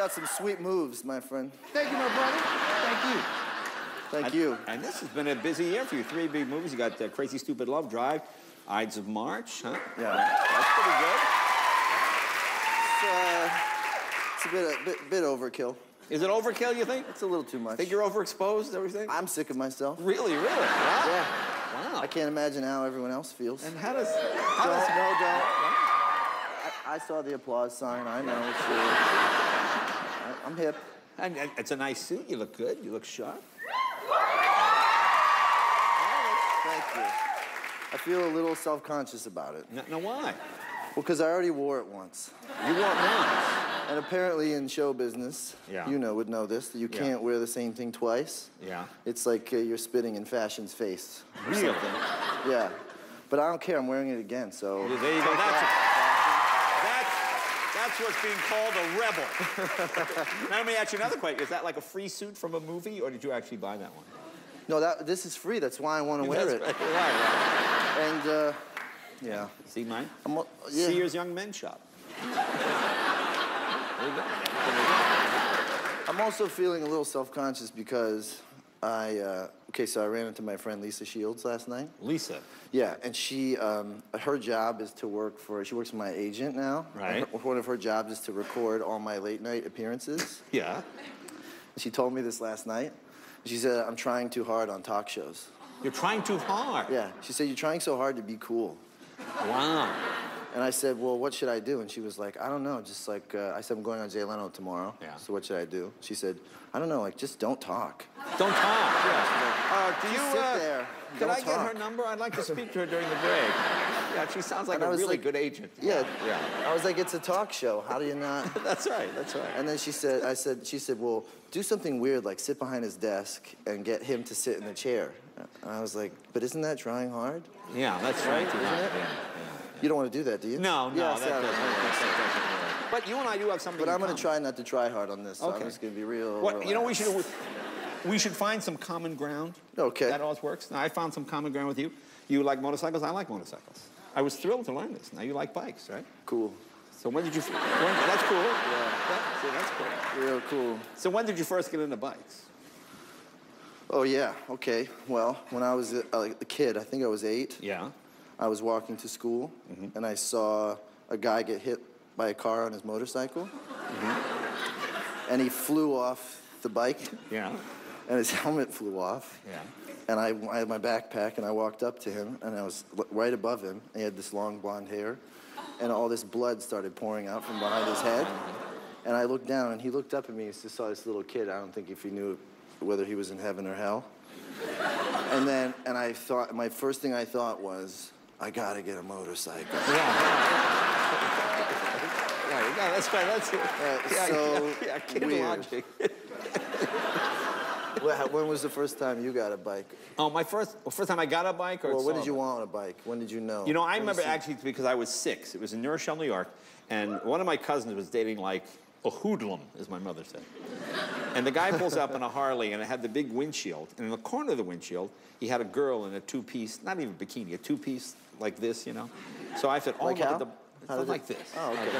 got some sweet moves, my friend. Thank you, my brother. Thank you. Thank you. And this has been a busy year for you. 3 big movies. You got Crazy Stupid Love, Drive, Ides of March, huh? Yeah. That's pretty good. It's a bit overkill. Is it overkill, you think? It's a little too much. Think you're overexposed, everything? I'm sick of myself. Really? Wow. Yeah. Wow. I can't imagine how everyone else feels. And how does... Don't. I saw the applause sign. I know. I'm hip. And it's a nice suit. You look good. You look sharp. Thank you. I feel a little self-conscious about it. No, why? Well, because I already wore it once. You wore it once? And apparently in show business, Yeah. you would know this, that you can't wear the same thing twice. Yeah. It's like you're spitting in fashion's face. Or Really? something. Yeah. But I don't care. I'm wearing it again, so... There you go. That's what's being called a rebel. Now let me ask you another question. Is that like a free suit from a movie, or did you actually buy that one? No, this is free. That's why I want to wear it. Right. And, yeah. See mine? Yeah. Sears Young Men's Shop. There you go. I'm also feeling a little self-conscious because so I ran into my friend Lisa Shields last night. Lisa? Yeah, and she, her job is to she works for my agent now. Right. One of her jobs is to record all my late night appearances. Yeah. She told me this last night. She said, I'm trying too hard on talk shows. You're trying too hard? Yeah, she said, you're trying so hard to be cool. Wow. And I said, well, what should I do? And she was like, I don't know, just like, I said, I'm going on Jay Leno tomorrow. Yeah. So what should I do? She said, I don't know, like, just don't talk. Don't talk? Yeah. Do you, sit there. Could I get her number? I'd like to speak to her during the break. Yeah, she sounds like a really good agent. Yeah. I was like, it's a talk show. How do you not? That's right. And then she said, well, do something weird, like sit behind his desk and get him to sit in the chair. And I was like, but isn't that trying hard? Yeah, that's right. Isn't it? Yeah. You don't want to do that, do you? No, yeah, that doesn't work. But you and I do have something But I'm in going to try not to try hard on this, so I'm just going to be real relaxed. You know, we should find some common ground. Okay. That always works. Now, I found some common ground with you. You like motorcycles, I like motorcycles. I was thrilled to learn this. Now you like bikes, right? Cool. So when did you... That's cool. Yeah. See, that's cool. Real cool. So when did you first get into bikes? Oh, yeah. Okay. Well, when I was a kid, I think I was 8. Yeah. I was walking to school, and I saw a guy get hit by a car on his motorcycle. And he flew off the bike. Yeah. And his helmet flew off. Yeah. And I had my backpack, and I walked up to him, and I was right above him. And he had this long blonde hair, and all this blood started pouring out from behind his head. And I looked down, and he looked up at me and just saw this little kid. I don't think if he knew whether he was in heaven or hell. And I thought, my first thing I thought was, I gotta get a motorcycle. Yeah, that's right. That's it. Kid logic. When was the first time you got a bike? Oh, first time I got a bike? Or when did you want a bike? When did you know? You know, I remember actually because I was 6. It was in New Rochelle, New York, and one of my cousins was dating like a hoodlum, as my mother said. And the guy pulls up in a Harley, and it had the big windshield. And in the corner of the windshield, he had a girl in a 2-piece, not even bikini, a 2-piece like this, you know. So I said, like how? Like this. Oh, okay.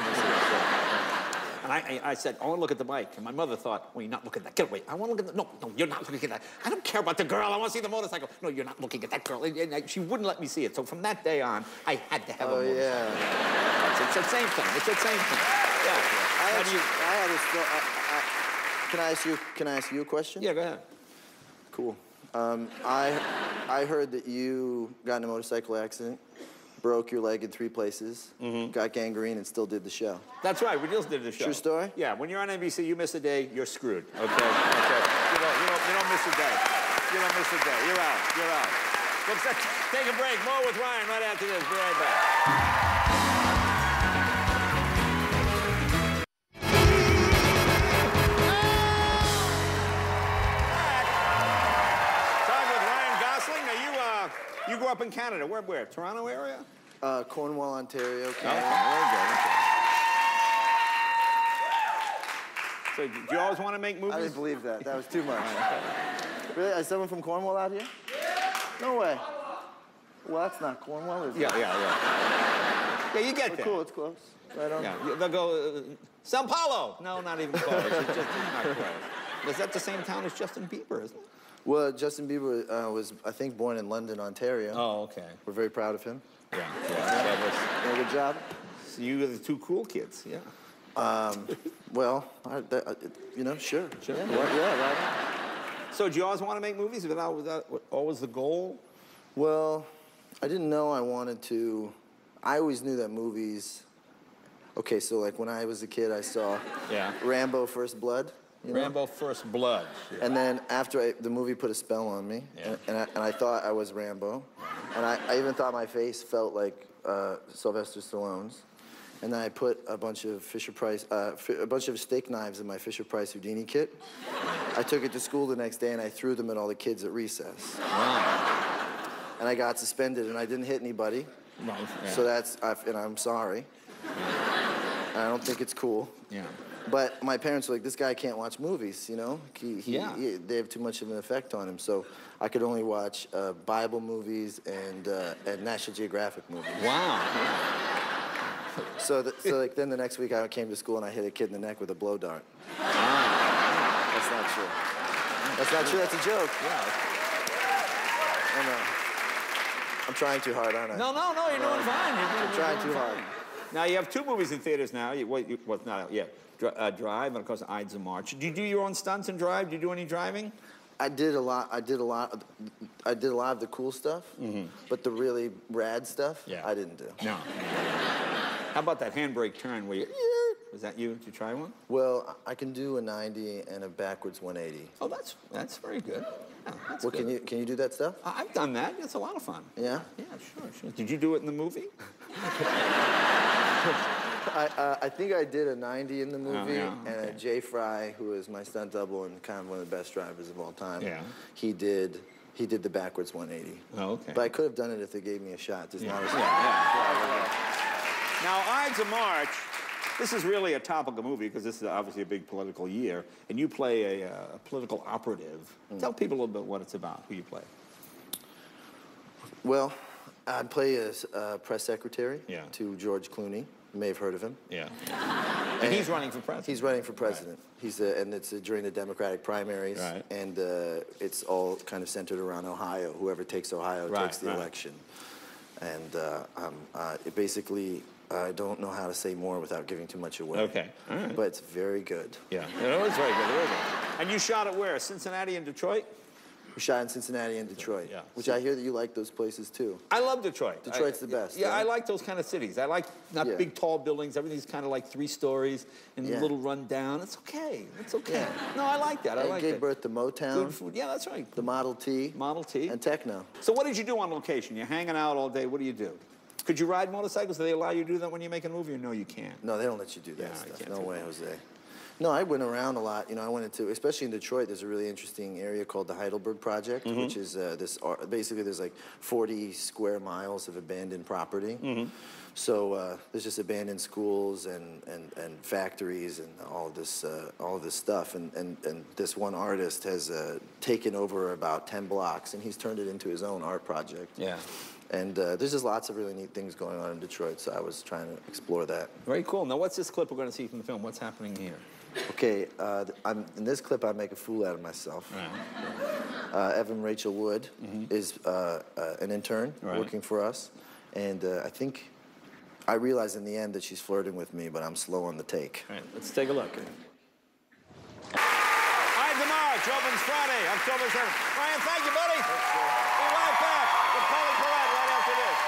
And I said, I want to look at the bike. And my mother thought, well, you're not looking at that. Get away. I want to look at the... No, you're not looking at that. I don't care about the girl. I want to see the motorcycle. No, you're not looking at that girl. And she wouldn't let me see it. So from that day on, I had to have a motorcycle. Yeah. It's the same thing. It's the same thing. Yeah. Can I ask you a question? Yeah, go ahead. Cool. I heard that you got in a motorcycle accident, broke your leg in 3 places, got gangrene, and still did the show. That's right. We just did the show. True story? Yeah. When you're on NBC, you miss a day, you're screwed. Okay. You don't miss a day. You don't miss a day. You're out. You're out. Let's take a break. More with Ryan right after this. Be right back. You grew up in Canada. Where? Toronto area? Cornwall, Ontario, Canada. So, do you always want to make movies? I didn't believe that. That was too much. Really? Is someone from Cornwall out here? No way. Well, that's not Cornwall, is it? Yeah. Yeah, you get there. Cool, it's close. Right on. Yeah, they'll go, Sao Paulo. No, not even close. It's just not close. Is that the same town as Justin Bieber, isn't it? Well, Justin Bieber was, I think, born in London, Ontario. Oh, okay. We're very proud of him. Yeah. Did a good job. So you are the two cool kids, yeah. Well, you know, sure. Sure. Yeah, right. So do you always want to make movies? Was that always the goal? Well, I didn't know I wanted to. I always knew that movies. Okay, so like when I was a kid, I saw Rambo: First Blood. You know? Rambo: First Blood. Yeah. And then after the movie put a spell on me, and I thought I was Rambo, and I even thought my face felt like Sylvester Stallone's. And then I put a bunch of a bunch of steak knives in my Fisher-Price Houdini kit. I took it to school the next day and I threw them at all the kids at recess. Wow. And I got suspended and I didn't hit anybody. Right. Yeah. So and I'm sorry. And I don't think it's cool. Yeah. But my parents were like, this guy can't watch movies, you know? They have too much of an effect on him. So I could only watch Bible movies and National Geographic movies. Wow. So like then the next week I came to school and I hit a kid in the neck with a blow dart. That's not true. That's not true. That's a joke. Yeah. I know. I'm trying too hard, aren't I? No, you're doing fine. I'm trying too hard. Now you have two movies in theaters now. Drive and of course Ides of March. Do you do your own stunts and Drive? Do you do any driving? I did a lot of the cool stuff, but the really rad stuff, I didn't do. No. How about that handbrake turn where you, was that you? Did you try one? Well, I can do a 90 and a backwards 180. Oh, that's very good. Yeah, that's well, good. Can you do that stuff? I've done that. It's a lot of fun. Yeah? Yeah, sure. Did you do it in the movie? I think I did a 90 in the movie, and Jay Fry, who is my stunt double and kind of one of the best drivers of all time, he did the backwards 180. Oh, okay. But I could have done it if they gave me a shot. Just not a shot. Now, Ides of March, this is really a topical movie because this is obviously a big political year, and you play a political operative. Tell people a little bit what it's about, who you play. Well, I'd play as press secretary to George Clooney. You may have heard of him. Yeah. And he's running for president. He's running for president. Right. And it's during the Democratic primaries. Right. And it's all kind of centered around Ohio. Whoever takes Ohio takes the election. And basically, I don't know how to say more without giving too much away. Okay. All right. But it's very good. Yeah. It was very good. And you shot it where? Cincinnati and Detroit? We shot in Cincinnati and Detroit, which I hear that you like those places too. I love Detroit. Detroit's the best. Yeah, I like those kind of cities. I like not big, tall buildings. Everything's kind of like 3 stories and a little run down. It's okay. It's okay. Yeah. No, I like that. I like that. Gave birth to Motown. Good food. Yeah, that's right. The Model T. Model T. And techno. So what did you do on location? You're hanging out all day. What do you do? Could you ride motorcycles? Do they allow you to do that when you make a movie, or no, you can't? No, they don't let you do that stuff. No way, Jose. No, I went around a lot. You know, I went into, especially in Detroit, there's a really interesting area called the Heidelberg Project, which is basically there's like 40 square miles of abandoned property. So there's just abandoned schools and factories and all this stuff. And this one artist has taken over about 10 blocks, and he's turned it into his own art project. Yeah. And there's just lots of really neat things going on in Detroit, so I was trying to explore that. Very cool. Now, what's this clip we're going to see from the film? What's happening here? Okay, in this clip, I make a fool out of myself. Evan Rachel Wood is an intern working for us, and I realize in the end that she's flirting with me, but I'm slow on the take. All right, let's take a look. Ides of March opens Friday, October 7th. Ryan, thank you, buddy. Be right back with Paulie Collette right after this.